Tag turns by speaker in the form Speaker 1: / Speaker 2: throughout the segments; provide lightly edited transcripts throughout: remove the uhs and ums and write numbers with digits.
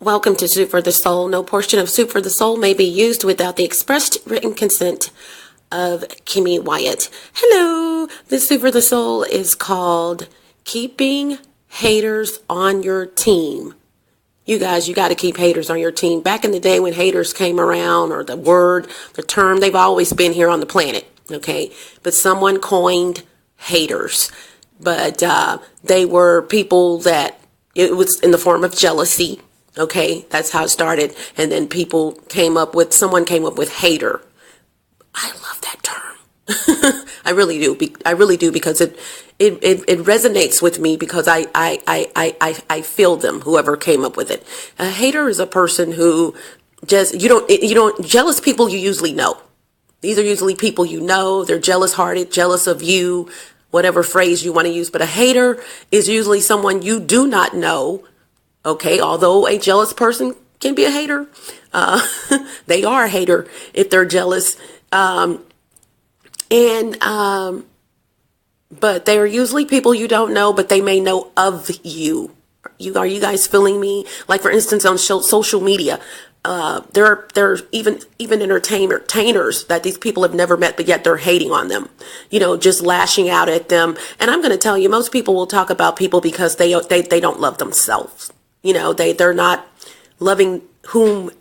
Speaker 1: Welcome to Soup for the Soul. No portion of Soup for the Soul may be used without the expressed written consent of Kimmy Wyatt. Hello. This Soup for the Soul is called Keeping Haters on Your Team. You guys, you got to keep haters on your team. Back in the day when haters came around, or the term, they've always been here on the planet, okay? But someone coined haters. But they were people that, it was in the form of jealousy. Okay, that's how it started. And then someone came up with hater. I love that term. I really do. I really do, because it resonates with me, because I feel them, whoever came up with it. A hater is a person who just, jealous people you usually know. These are usually people you know. They're jealous hearted, jealous of you, whatever phrase you want to use. But a hater is usually someone you do not know. Okay, although a jealous person can be a hater, they are a hater if they're jealous. But they are usually people you don't know, but they may know of you. Are you guys feeling me? Like, for instance, on social media, there are even entertainers that these people have never met, but yet they're hating on them, just lashing out at them. And I'm going to tell you, most people will talk about people because they don't love themselves. They're not loving whom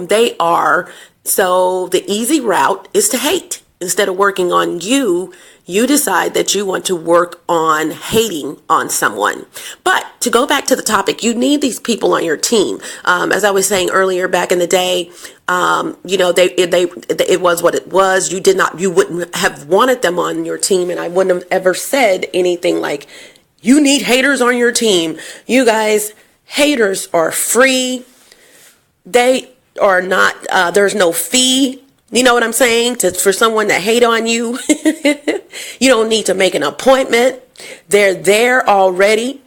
Speaker 1: they are. So the easy route is to hate. Instead of working on you decide that you want to work on hating on someone. But to go back to the topic, you need these people on your team. As I was saying earlier, back in the day, it was what it was. You wouldn't have wanted them on your team, and I wouldn't have ever said anything like, you need haters on your team. You guys, haters are free. They are not, there's no fee. You know what I'm saying? For someone to hate on you, you don't need to make an appointment. They're there already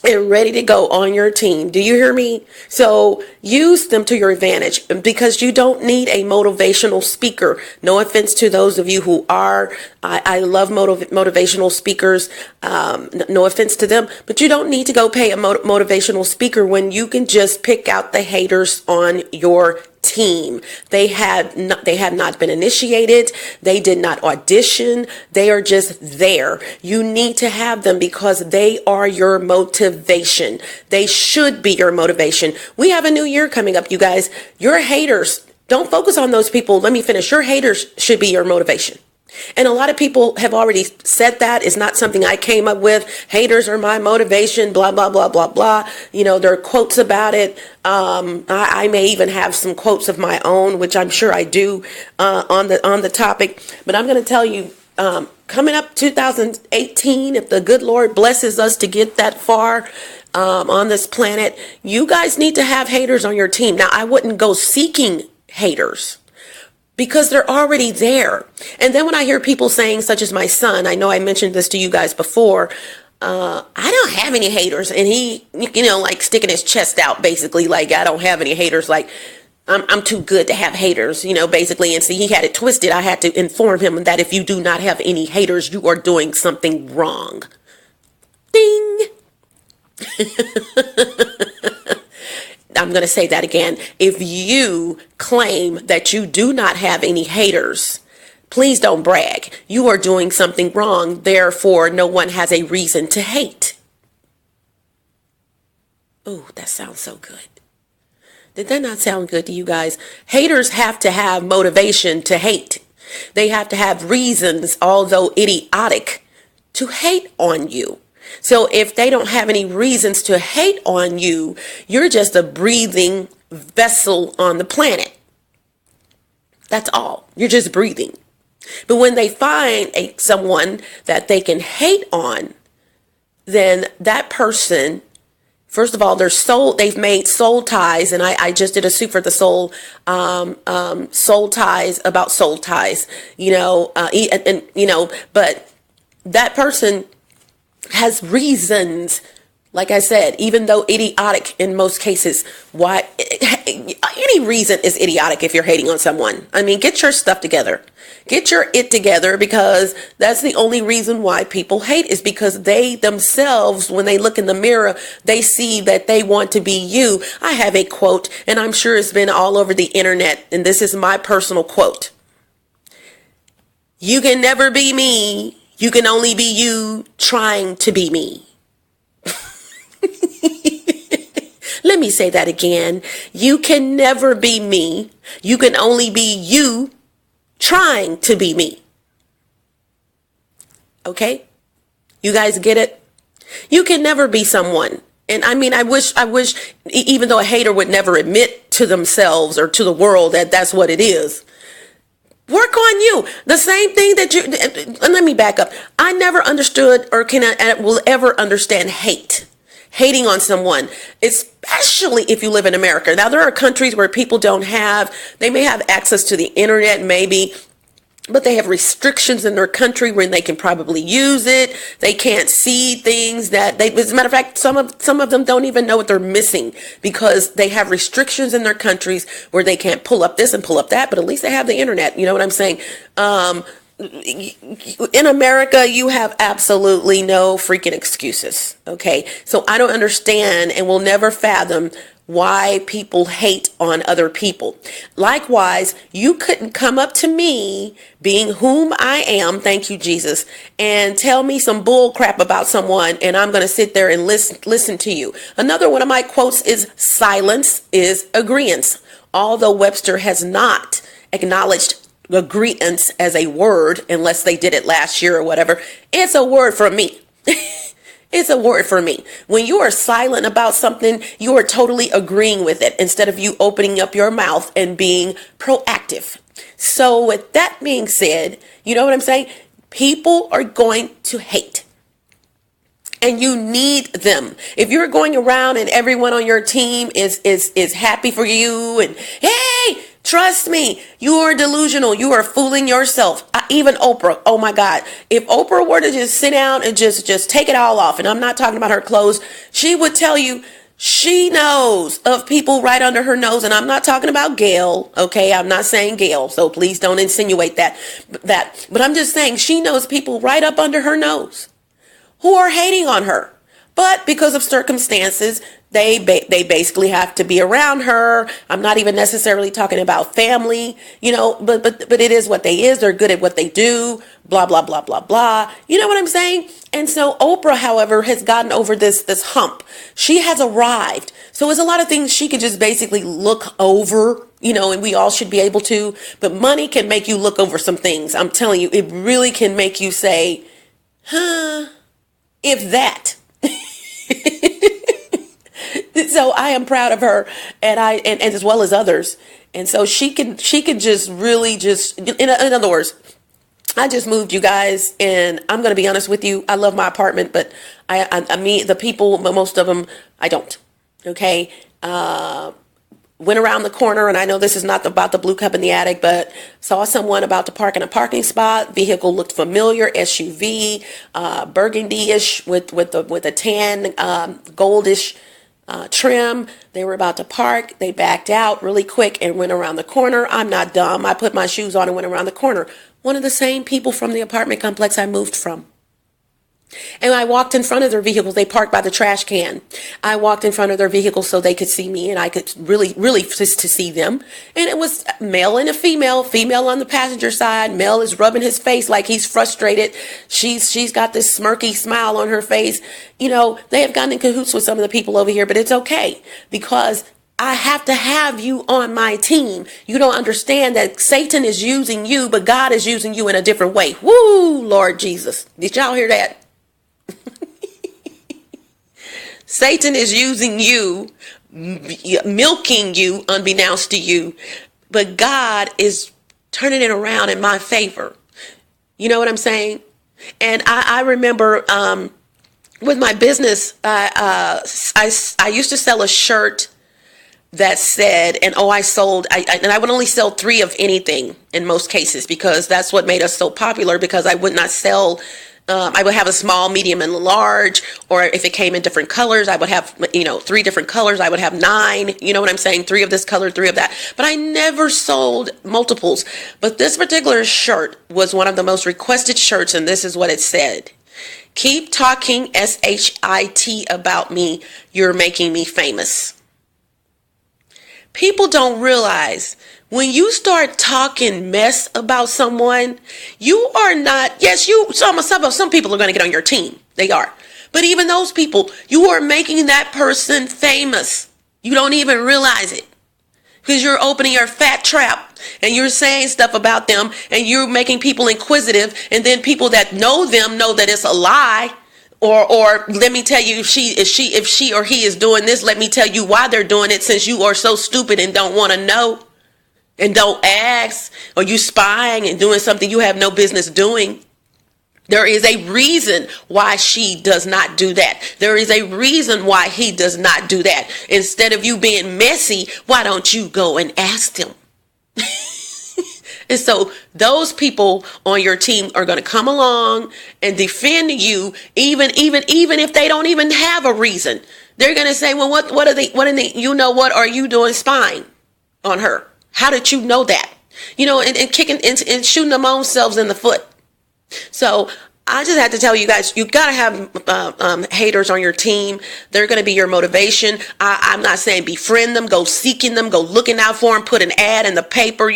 Speaker 1: and ready to go on your team. Do you hear me? So use them to your advantage, because you don't need a motivational speaker. No offense to those of you who are. I love motivational speakers. No offense to them, but you don't need to go pay a motivational speaker when you can just pick out the haters on your team. They have not been initiated. They did not audition. They are just there. You need to have them because they are your motivation. They should be your motivation. We have a new year coming up, you guys. Your haters, don't focus on those people. Let me finish. Your haters should be your motivation. And a lot of people have already said that. It's not something I came up with. Haters are my motivation, blah, blah, blah, blah, blah. There are quotes about it. I may even have some quotes of my own, which I'm sure I do on the topic. But I'm going to tell you, coming up 2018, if the good Lord blesses us to get that far on this planet, you guys need to have haters on your team. Now, I wouldn't go seeking haters, because they're already there. And then when I hear people saying, such as my son, I know I mentioned this to you guys before, I don't have any haters. And he, like sticking his chest out, basically, like, I don't have any haters. Like, I'm too good to have haters, basically. And see, he had it twisted. I had to inform him that if you do not have any haters, you are doing something wrong. Ding. I'm going to say that again. If you claim that you do not have any haters, please don't brag. You are doing something wrong. Therefore, no one has a reason to hate. Oh, that sounds so good. Did that not sound good to you guys? Haters have to have motivation to hate. They have to have reasons, although idiotic, to hate on you. So if they don't have any reasons to hate on you, you're just a breathing vessel on the planet. That's all. You're just breathing. But when they find someone that they can hate on, then that person, first of all, they've made soul ties. And I just did a Soup for the Soul, soul ties, about soul ties, but that person has reasons, like I said, even though idiotic in most cases, why any any reason is idiotic if you're hating on someone. I mean, get your stuff together. Get your it together, because that's the only reason why people hate, is because they themselves, when they look in the mirror, they see that they want to be you. I have a quote, and I'm sure it's been all over the internet, and this is my personal quote. You can never be me. You can only be you trying to be me. Let me say that again. You can never be me. You can only be you trying to be me. Okay? You guys get it? You can never be someone. And I mean, I wish, even though a hater would never admit to themselves or to the world that that's what it is. Work on you. The same thing that you, and let me back up. I never understood or will ever understand hating on someone, especially if you live in America. Now, there are countries where people they may have access to the internet, maybe, but they have restrictions in their country when they can probably use it. They can't see things as a matter of fact, some of them don't even know what they're missing, because they have restrictions in their countries where they can't pull up this and pull up that, but at least they have the internet. You know what I'm saying? In America, you have absolutely no freaking excuses. Okay. So I don't understand and will never fathom why people hate on other people. Likewise, you couldn't come up to me, being whom I am, thank you, Jesus, and tell me some bull crap about someone, and I'm going to sit there and listen to you. Another one of my quotes is, silence is agreeance. Although Webster has not acknowledged agreeance as a word, unless they did it last year or whatever, it's a word for me. It's a word for me. When you are silent about something, you are totally agreeing with it, instead of you opening up your mouth and being proactive. So with that being said, you know what I'm saying? People are going to hate. And you need them. If you're going around and everyone on your team is happy for you and, hey, trust me, you are delusional. You are fooling yourself. Even Oprah. Oh my God. If Oprah were to just sit down and just take it all off, and I'm not talking about her clothes, she would tell you she knows of people right under her nose. And I'm not talking about Gail. Okay. I'm not saying Gail. So please don't insinuate that. But I'm just saying she knows people right up under her nose who are hating on her. But because of circumstances, they basically have to be around her. I'm not even necessarily talking about family, but it is what they is. They're good at what they do, blah, blah, blah, blah, blah. You know what I'm saying? And so Oprah, however, has gotten over this hump. She has arrived. So there's a lot of things she could just basically look over, and we all should be able to. But money can make you look over some things. I'm telling you, it really can make you say, if that. So I am proud of her, and as well as others. And so she can just really in other words, I just moved, you guys, and I'm going to be honest with you. I love my apartment, but I mean, the people, most of them, I don't. Okay. Went around the corner, and I know this is not about the blue cup in the attic, but saw someone about to park in a parking spot. Vehicle looked familiar, SUV, burgundy-ish with a tan, goldish trim. They were about to park. They backed out really quick and went around the corner. I'm not dumb. I put my shoes on and went around the corner. One of the same people from the apartment complex I moved from. And I walked in front of their vehicles. They parked by the trash can. I walked in front of their vehicles so they could see me, and I could really just to see them. And it was male and a female on the passenger side. Male is rubbing his face like he's frustrated. She's got this smirky smile on her face. They have gotten in cahoots with some of the people over here, but it's okay, because I have to have you on my team. You don't understand that Satan is using you, but God is using you in a different way. Woo, Lord Jesus. Did y'all hear that? Satan is using you, milking you unbeknownst to you, but God is turning it around in my favor. You know what I'm saying? And I remember with my business, I used to sell a shirt that said, and I would only sell 3 of anything in most cases, because that's what made us so popular, because I would not sell I would have a small, medium, and large. Or if it came in different colors, I would have, 3 different colors. I would have 9. You know what I'm saying? 3 of this color, 3 of that. But I never sold multiples. But this particular shirt was one of the most requested shirts, and this is what it said. Keep talking SHIT about me. You're making me famous. People don't realize when you start talking mess about someone, you are not, yes, some people are going to get on your team. They are. But even those people, you are making that person famous. You don't even realize it because you're opening your fat trap and you're saying stuff about them and you're making people inquisitive. And then people that know them know that it's a lie. Or let me tell you, if she or he is doing this, let me tell you why they're doing it, since you are so stupid and don't want to know and don't ask, or you spying and doing something you have no business doing. There is a reason why she does not do that. There is a reason why he does not do that. Instead of you being messy, why don't you go and ask them? And so those people on your team are going to come along and defend you, even if they don't even have a reason. They're going to say, well, what are you doing spying on her? How did you know that? And kicking and shooting them own selves in the foot. So I just had to tell you guys, you got to have haters on your team. They're going to be your motivation. I'm not saying befriend them, go seeking them, go looking out for them, put an ad in the paper,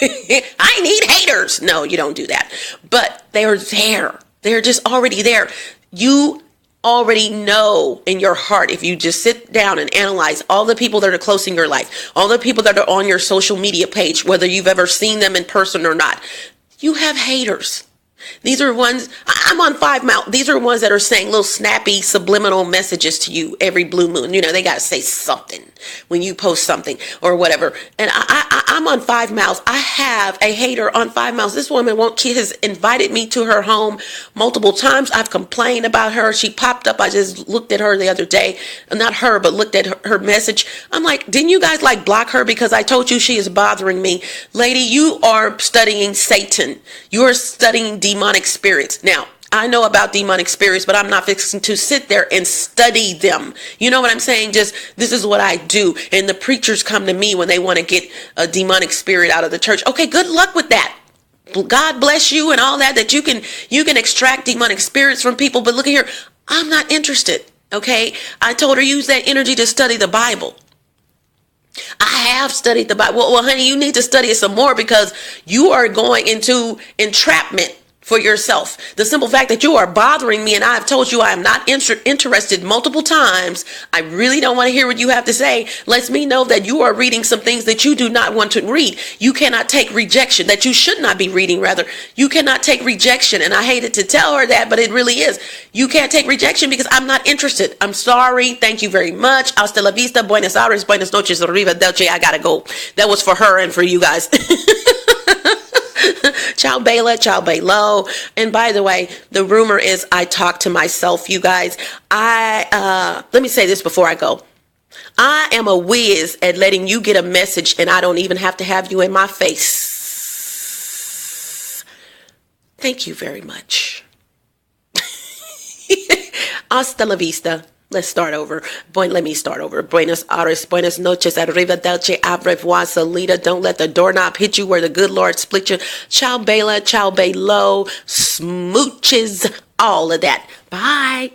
Speaker 1: I need haters. No, you don't do that. But they're there. They're just already there. You already know in your heart, if you just sit down and analyze all the people that are close in your life, all the people that are on your social media page, whether you've ever seen them in person or not, you have haters. These are ones, I'm on 5 Mount. These are ones that are saying little snappy subliminal messages to you every blue moon. They got to say something when you post something or whatever. And I'm on 5 Miles. I have a hater on 5 Miles. This woman has invited me to her home multiple times. I've complained about her. She popped up. I just looked at her the other day. Not her, but looked at her message. I'm like, didn't you guys block her because I told you she is bothering me? Lady, you are studying Satan. You are studying demonic spirits. Now, I know about demonic spirits, but I'm not fixing to sit there and study them. You know what I'm saying? Just, this is what I do. And the preachers come to me when they want to get a demonic spirit out of the church. Okay, good luck with that. God bless you and all that you can extract demonic spirits from people. But look at here, I'm not interested. Okay. I told her, use that energy to study the Bible. I have studied the Bible. Well, honey, you need to study it some more because you are going into entrapment for yourself. The simple fact that you are bothering me and I've told you I am not interested multiple times, I really don't want to hear what you have to say, lets me know that you are reading some things that you do not want to read. You cannot take rejection, that you should not be reading, rather. You cannot take rejection. And I hated to tell her that, but it really is. You can't take rejection because I'm not interested. I'm sorry. Thank you very much. Hasta la vista. Buenos Aires. Buenas noches. Arrivederci. I gotta go. That was for her and for you guys. Ciao Bela, ciao Belo. And by the way, the rumor is I talk to myself, you guys. Let me say this before I go. I am a whiz at letting you get a message and I don't even have to have you in my face. Thank you very much. Hasta la vista. Let's start over. Let me start over. Buenos Aires, buenas noches, arrivederci, au revoir, salida. Don't let the doorknob hit you where the good Lord split you. Ciao Bela, ciao Belo, smooches, all of that. Bye.